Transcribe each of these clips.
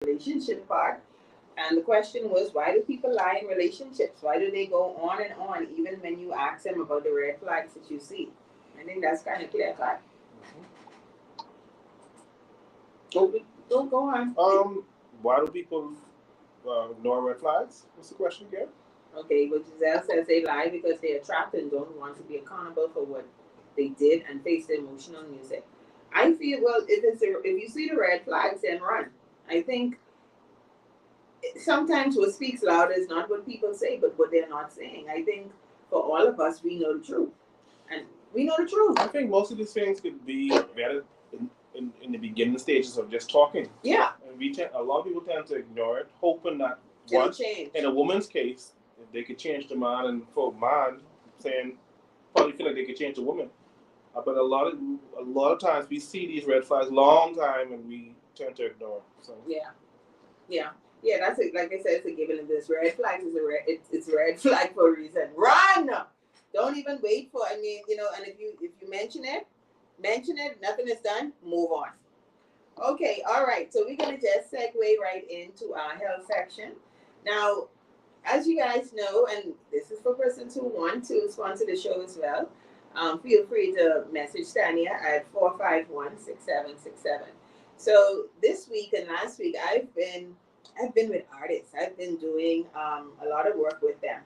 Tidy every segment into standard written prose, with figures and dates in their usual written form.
relationship part. And the question was, why do people lie in relationships? Why do they go on and on, even when you ask them about the red flags that you see? I think that's kind of clear cut. Don't go on. Why do people ignore red flags? What's the question again? Okay, but Giselle says they lie because they are trapped and don't want to be accountable for what they did and face the emotional music. I feel, well, if you see the red flags, then run. I think sometimes what speaks louder is not what people say, but what they're not saying. I think for all of us, we know the truth, and we know the truth. I think most of these things could be better in the beginning stages of just talking. Yeah. And a lot of people tend to ignore it, hoping that it'll change. In a woman's case, if they could change the man, and for a man, saying probably feel like they could change the woman. But a lot of times we see these red flags long time and we tend to ignore. So yeah. That's it. Like I said, it's a given. This red flags is it's a red flag for a reason. Run! Don't even wait for. I mean, and if you mention it, nothing is done. Move on. Okay, all right. So we're gonna just segue right into our health section. Now, as you guys know, and this is for persons who want to sponsor the show as well, feel free to message Tanya at 451-6767. So this week and last week, I've been with artists. I've been doing a lot of work with them,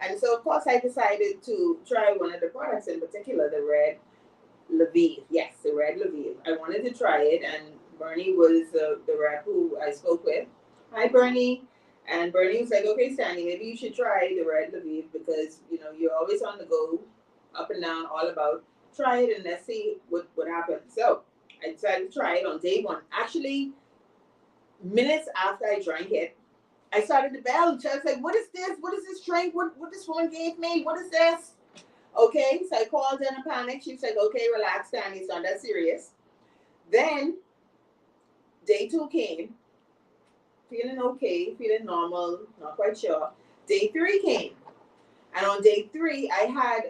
and so of course I decided to try one of the products in particular, the Red Lviv. Yes, the Red Lviv. I wanted to try it, and Bernie was the rep who I spoke with. Hi, Bernie. And Bernie was like, okay, Stanley, maybe you should try the Red Lviv because, you're always on the go, up and down, all about. Try it and let's see what happens. So I decided to try it on day one. Actually, minutes after I drank it, I started to belch. I was like, what is this? What is this drink? What this woman gave me? What is this? Okay, so I called in a panic. She said, okay, relax, Stanley, it's not that serious. Then day two came, feeling okay, feeling normal, not quite sure. Day three came. And on day three, I had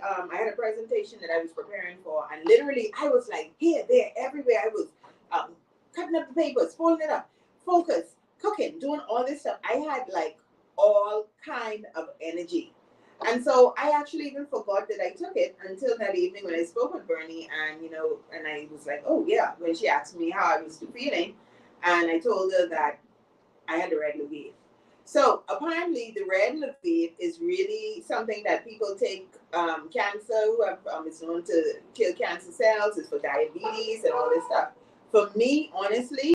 a presentation that I was preparing for, and literally I was like here, there, everywhere. I was cutting up the papers, folding it up, focus, cooking, doing all this stuff. I had like all kind of energy. And so I actually even forgot that I took it until that evening when I spoke with Bernie, and and I was like, oh yeah, when she asked me how I was feeling, and I told her that I had the Red Lviv. So apparently, the Red Lviv is really something that people take. Cancer, who have it's known to kill cancer cells. It's for diabetes and all this stuff. For me, honestly,